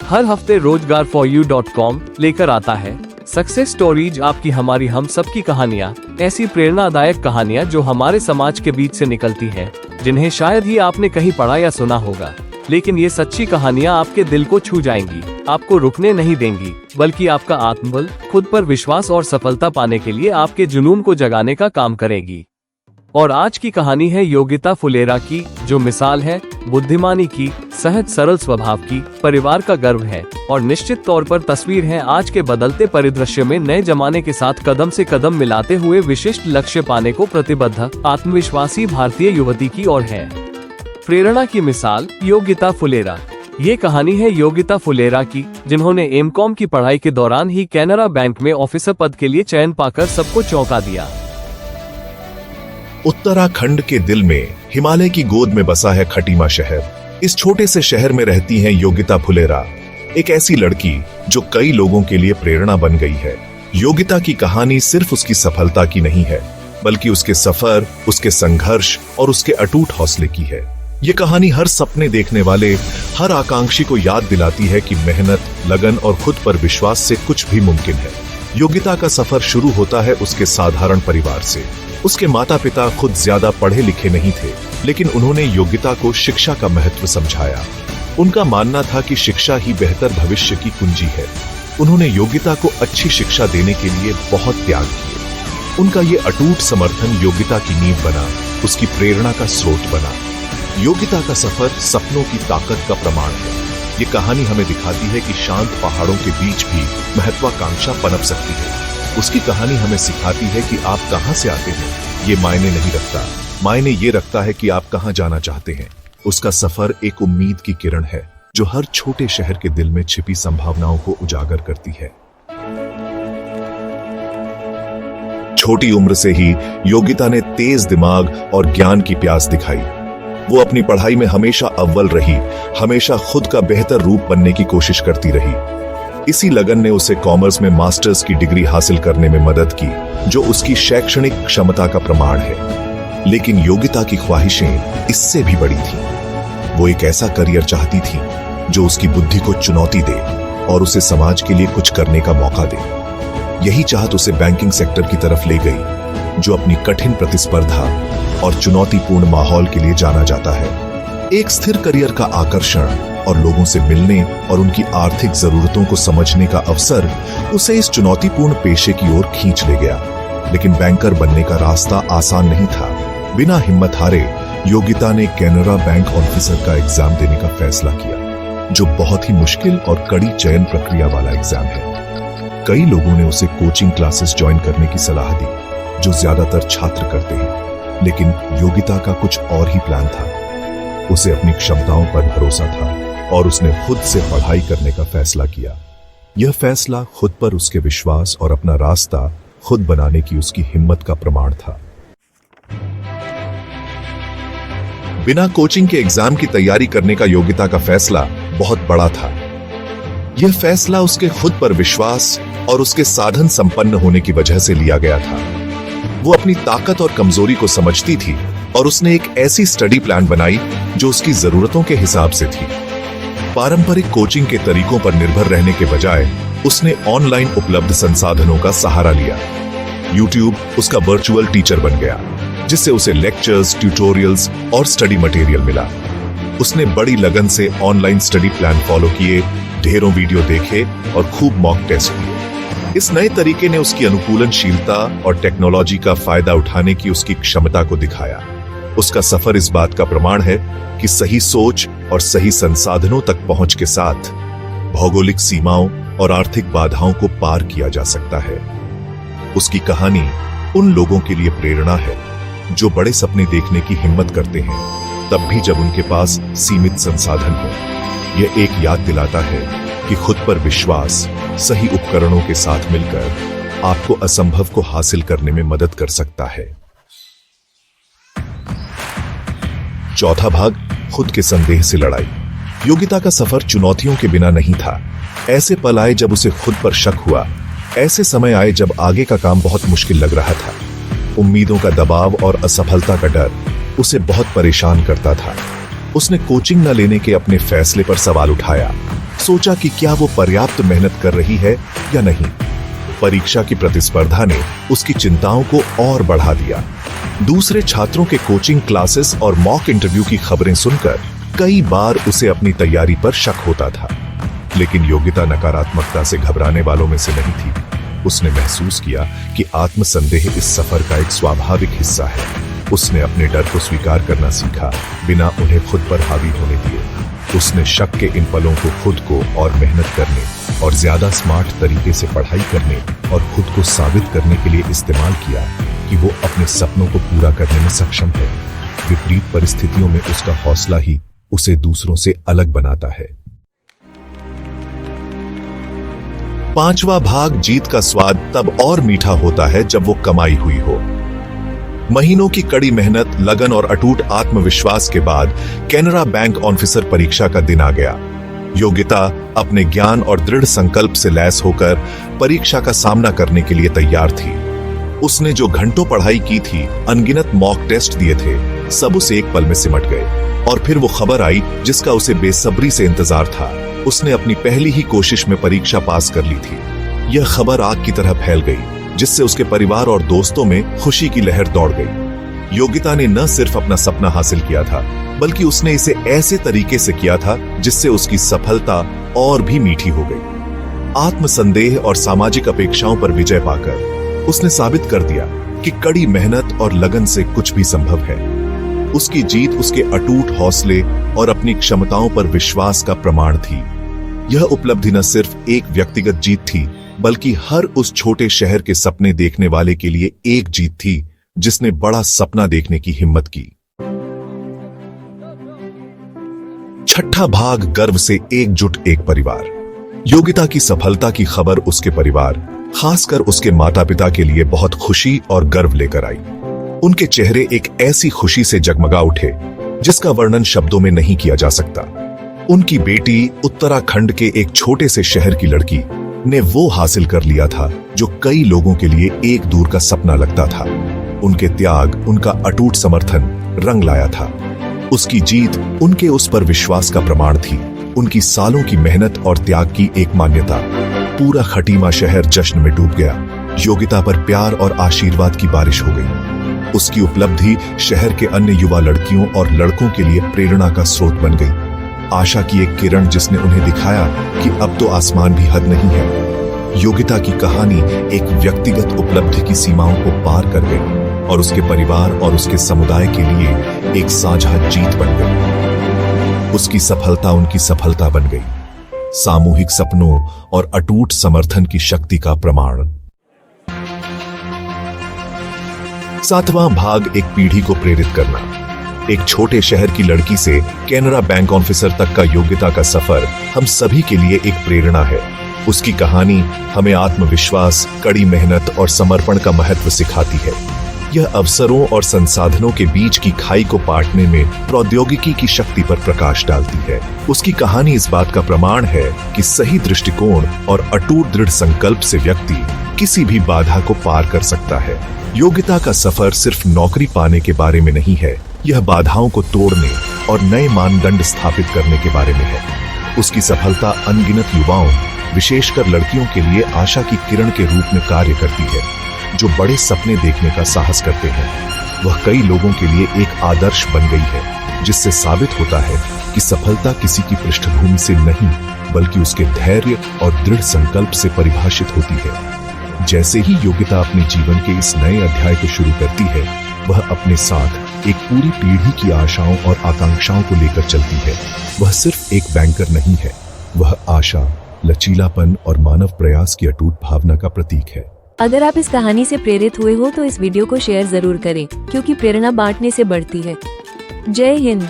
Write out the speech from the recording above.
हर हफ्ते रोजगार4u.com लेकर आता है सक्सेस स्टोरीज, आपकी हमारी हम सबकी कहानियाँ, ऐसी प्रेरणादायक कहानियाँ जो हमारे समाज के बीच से निकलती हैं, जिन्हें शायद ही आपने कहीं पढ़ा या सुना होगा, लेकिन ये सच्ची कहानियाँ आपके दिल को छू जाएंगी, आपको रुकने नहीं देंगी, बल्कि आपका आत्मबल, खुद पर विश्वास और सफलता पाने के लिए आपके जुनून को जगाने का काम करेगी। और आज की कहानी है योगिता फुलेरा की, जो मिसाल है बुद्धिमानी की, सहज सरल स्वभाव की, परिवार का गर्व है और निश्चित तौर पर तस्वीर है आज के बदलते परिदृश्य में नए जमाने के साथ कदम से कदम मिलाते हुए विशिष्ट लक्ष्य पाने को प्रतिबद्ध आत्मविश्वासी भारतीय युवती की ओर है। प्रेरणा की मिसाल योगिता फुलेरा। ये कहानी है योगिता फुलेरा की, जिन्होंने एमकॉम की पढ़ाई के दौरान ही कैनरा बैंक में ऑफिसर पद के लिए चयन पाकर सबको चौंका दिया। उत्तराखंड के दिल में हिमालय की गोद में बसा है खटीमा शहर। इस छोटे से शहर में रहती हैं योगिता फुलेरा, एक ऐसी लड़की जो कई लोगों के लिए प्रेरणा बन गई है। योगिता की कहानी सिर्फ उसकी सफलता की नहीं है, बल्कि उसके सफर, उसके संघर्ष और उसके अटूट हौसले की है। ये कहानी हर सपने देखने वाले, हर आकांक्षी को याद दिलाती है कि मेहनत, लगन और खुद पर विश्वास से कुछ भी मुमकिन है। योगिता का सफर शुरू होता है उसके साधारण परिवार से। उसके माता पिता खुद ज्यादा पढ़े लिखे नहीं थे, लेकिन उन्होंने योगिता को शिक्षा का महत्व समझाया। उनका मानना था कि शिक्षा ही बेहतर भविष्य की कुंजी है। उन्होंने योगिता को अच्छी शिक्षा देने के लिए बहुत त्याग किए। उनका ये अटूट समर्थन योगिता की नींव बना, उसकी प्रेरणा का स्रोत बना। योगिता का सफर सपनों की ताकत का प्रमाण है। ये कहानी हमें दिखाती है कि शांत पहाड़ों के बीच भी महत्वाकांक्षा पनप सकती है। उसकी कहानी हमें सिखाती है कि आप कहां से आते हैं ये मायने नहीं रखता, मायने ये रखता है कि आप कहां जाना चाहते हैं। उसका सफर एक उम्मीद की किरण है, जो हर छोटे शहर के दिल में छिपी संभावनाओं को उजागर करती है। छोटी उम्र से ही योगिता ने तेज दिमाग और ज्ञान की प्यास दिखाई। वो अपनी पढ़ाई में हमेशा अव्वल रही, हमेशा खुद का बेहतर रूप बनने की कोशिश करती रही। इसी लगन ने उसे कॉमर्स में मास्टर्स की डिग्री हासिल करने में मदद की, जो उसकी शैक्षणिक क्षमता का प्रमाण है। लेकिन योगिता की ख्वाहिशें इससे भी बड़ी थीं। वो एक ऐसा करियर चाहती थी जो उसकी बुद्धि को चुनौती दे और उसे समाज के लिए कुछ करने का मौका दे। यही चाहत उसे बैंकिंग सेक्टर की तरफ ले गई, जो अपनी कठिन प्रतिस्पर्धा और चुनौतीपूर्ण माहौल के लिए जाना जाता है। एक स्थिर करियर का आकर्षण और लोगों से मिलने और उनकी आर्थिक जरूरतों को समझने का अवसर उसे इस चुनौतीपूर्ण पेशे की ओर खींच ले गया। लेकिन बैंकर बनने का रास्ता आसान नहीं था। बिना हिम्मत हारे योगिता ने कैनरा बैंक ऑफिसर का एग्जाम देने का फैसला किया, जो बहुत ही मुश्किल और कड़ी चयन प्रक्रिया वाला एग्जाम है। कई लोगों ने उसे कोचिंग क्लासेस ज्वाइन करने की सलाह दी, जो ज्यादातर छात्र करते हैं, लेकिन योगिता का कुछ और ही प्लान था। उसे अपनी क्षमताओं पर भरोसा था और उसने खुद से पढ़ाई करने का फैसला किया। यह फैसला खुद पर उसके विश्वास और अपना रास्ता खुद बनाने की उसकी हिम्मत का प्रमाण था। बिना कोचिंग के एग्जाम की तैयारी करने का योगिता का फैसला बहुत बड़ा था। यह फैसला उसके खुद पर विश्वास और उसके साधन संपन्न होने की वजह से लिया गया था। वो अपनी ताकत और कमजोरी को समझती थी और उसने एक ऐसी स्टडी प्लान बनाई जो उसकी जरूरतों के हिसाब से थी। पारंपरिक कोचिंग के तरीकों पर निर्भर रहने के बजाय उसने ऑनलाइन उपलब्ध संसाधनों का सहारा लिया। यूट्यूब उसका वर्चुअल टीचर बन गया, जिससे उसे लेक्चर्स, ट्यूटोरियल्स और स्टडी मटेरियल मिला। उसने बड़ी लगन से ऑनलाइन स्टडी प्लान फॉलो किए, ढेरों वीडियो देखे और खूब मॉक टेस्ट किए। इस नए तरीके ने उसकी अनुकूलनशीलता और टेक्नोलॉजी का फायदा उठाने की उसकी क्षमता को दिखाया। उसका सफर इस बात का प्रमाण है कि सही सोच और सही संसाधनों तक पहुंच के साथ भौगोलिक सीमाओं और आर्थिक बाधाओं को पार किया जा सकता है। उसकी कहानी उन लोगों के लिए प्रेरणा है जो बड़े सपने देखने की हिम्मत करते हैं, तब भी जब उनके पास सीमित संसाधन हो। यह एक याद दिलाता है कि खुद पर विश्वास सही उपकरणों के साथ मिलकर आपको असंभव को हासिल करने में मदद कर सकता है। चौथा भाग, खुद के संदेह से लड़ाई। योगिता का सफर चुनौतियों के बिना नहीं था। ऐसे पल आए जब उसे खुद पर शक हुआ, ऐसे समय आए जब आगे का काम बहुत मुश्किल लग रहा था। उम्मीदों का दबाव और असफलता का डर उसे बहुत परेशान करता था। उसने कोचिंग न लेने के अपने फैसले पर सवाल उठाया, सोचा कि क्या वो पर्याप्त मेहनत कर रही है या नहीं। परीक्षा की प्रतिस्पर्धा ने उसकी चिंताओं को और बढ़ा दिया। दूसरे छात्रों के कोचिंग क्लासेस और मॉक इंटरव्यू की खबरें सुनकर कई बार उसे अपनी तैयारी पर शक होता था। लेकिन योगिता नकारात्मकता से घबराने वालों में से नहीं थी। उसने महसूस किया कि आत्मसंदेह इस सफर का एक स्वाभाविक हिस्सा है। उसने अपने डर को स्वीकार करना सीखा, बिना उन्हें खुद पर हावी होने दिए। उसने शक के इन पलों को खुद को और मेहनत करने और ज्यादा स्मार्ट तरीके से पढ़ाई करने और खुद को साबित करने के लिए इस्तेमाल किया कि वो अपने सपनों को पूरा करने में सक्षम है। विपरीत परिस्थितियों में उसका हौसला ही उसे दूसरों से अलग बनाता है। 5वां भाग, जीत का स्वाद तब और मीठा होता है जब वो कमाई हुई हो। महीनों की कड़ी मेहनत, लगन और अटूट आत्मविश्वास के बाद कैनरा बैंक ऑफिसर परीक्षा का दिन आ गया। योगिता अपने ज्ञान और दृढ़ संकल्प से लैस होकर परीक्षा का सामना करने के लिए तैयार थी। उसने जो घंटों पढ़ाई की थी, अनगिनत मॉक टेस्ट दिए थे, सब उसे एक पल में सिमट गए। और फिर वो खबर आई जिसका उसे बेसब्री से इंतजार था। उसने अपनी पहली ही कोशिश में परीक्षा पास कर ली थी। यह खबर आग की तरह फैल गई, जिससे उसके परिवार और दोस्तों में खुशी की लहर दौड़ गई। योगिता ने न सिर्फ अपना सपना हासिल किया था, बल्कि उसने इसे ऐसे तरीके से किया था जिससे उसकी सफलता और भी मीठी हो गई। आत्मसंदेह और सामाजिक अपेक्षाओं पर विजय पाकर उसने साबित कर दिया कि कड़ी मेहनत और लगन से कुछ भी संभव है। उसकी जीत उसके अटूट हौसले और अपनी क्षमताओं पर विश्वास का प्रमाण थी। यह उपलब्धि न सिर्फ एक व्यक्तिगत जीत थी, बल्कि हर उस छोटे शहर के सपने देखने वाले के लिए एक जीत थी जिसने बड़ा सपना देखने की हिम्मत की। 6ठा भाग, गर्व से एकजुट एक परिवार। योगिता की सफलता की खबर उसके परिवार, खासकर उसके माता पिता के लिए बहुत खुशी और गर्व लेकर आई। उनके चेहरे एक ऐसी खुशी से जगमगा उठे जिसका वर्णन शब्दों में नहीं किया जा सकता। उनकी बेटी, उत्तराखंड के एक छोटे से शहर की लड़की, ने वो हासिल कर लिया था जो कई लोगों के लिए एक दूर का सपना लगता था। उनके त्याग, उनका अटूट समर्थन रंग लाया था। उसकी जीत उनके उस पर विश्वास का प्रमाण थी, उनकी सालों की मेहनत और त्याग की एक मान्यता। पूरा खटीमा शहर जश्न में डूब गया। योगिता पर प्यार और आशीर्वाद की बारिश हो गई। उसकी उपलब्धि शहर के अन्य युवा लड़कियों और लड़कों के लिए प्रेरणा का स्रोत बन गई। आशा की एक किरण जिसने उन्हें दिखाया कि अब तो आसमान भी हद नहीं है। योगिता की कहानी एक व्यक्तिगत उपलब्धि की सीमाओं को पार कर गई और उसके परिवार और उसके समुदाय के लिए एक साझा जीत बन गई। उसकी सफलता उनकी सफलता बन गई, सामूहिक सपनों और अटूट समर्थन की शक्ति का प्रमाण। 7वां भाग, एक पीढ़ी को प्रेरित करना। एक छोटे शहर की लड़की से कैनरा बैंक ऑफिसर तक का योगिता का सफर हम सभी के लिए एक प्रेरणा है। उसकी कहानी हमें आत्मविश्वास, कड़ी मेहनत और समर्पण का महत्व सिखाती है। यह अवसरों और संसाधनों के बीच की खाई को पाटने में प्रौद्योगिकी की शक्ति पर प्रकाश डालती है। उसकी कहानी इस बात का प्रमाण है कि सही दृष्टिकोण और अटूट दृढ़ संकल्प से व्यक्ति किसी भी बाधा को पार कर सकता है। योगिता का सफर सिर्फ नौकरी पाने के बारे में नहीं है, यह बाधाओं को तोड़ने और नए मानदंड स्थापित करने के बारे में है। उसकी सफलता अनगिनत युवाओं, विशेषकर लड़कियों के लिए आशा की किरण के रूप में कार्य करती है, जो बड़े सपने देखने का साहस करते हैं। वह कई लोगों के लिए एक आदर्श बन गई है, जिससे साबित होता है कि सफलता किसी की पृष्ठभूमि से नहीं, बल्कि उसके धैर्य और दृढ़ संकल्प से परिभाषित होती है। जैसे ही योगिता अपने जीवन के इस नए अध्याय को शुरू करती है, वह अपने साथ एक पूरी पीढ़ी की आशाओं और आकांक्षाओं को लेकर चलती है। वह सिर्फ एक बैंकर नहीं है, वह आशा, लचीलापन और मानव प्रयास की अटूट भावना का प्रतीक है। अगर आप इस कहानी से प्रेरित हुए हो तो इस वीडियो को शेयर जरूर करें, क्योंकि प्रेरणा बांटने से बढ़ती है। जय हिंद।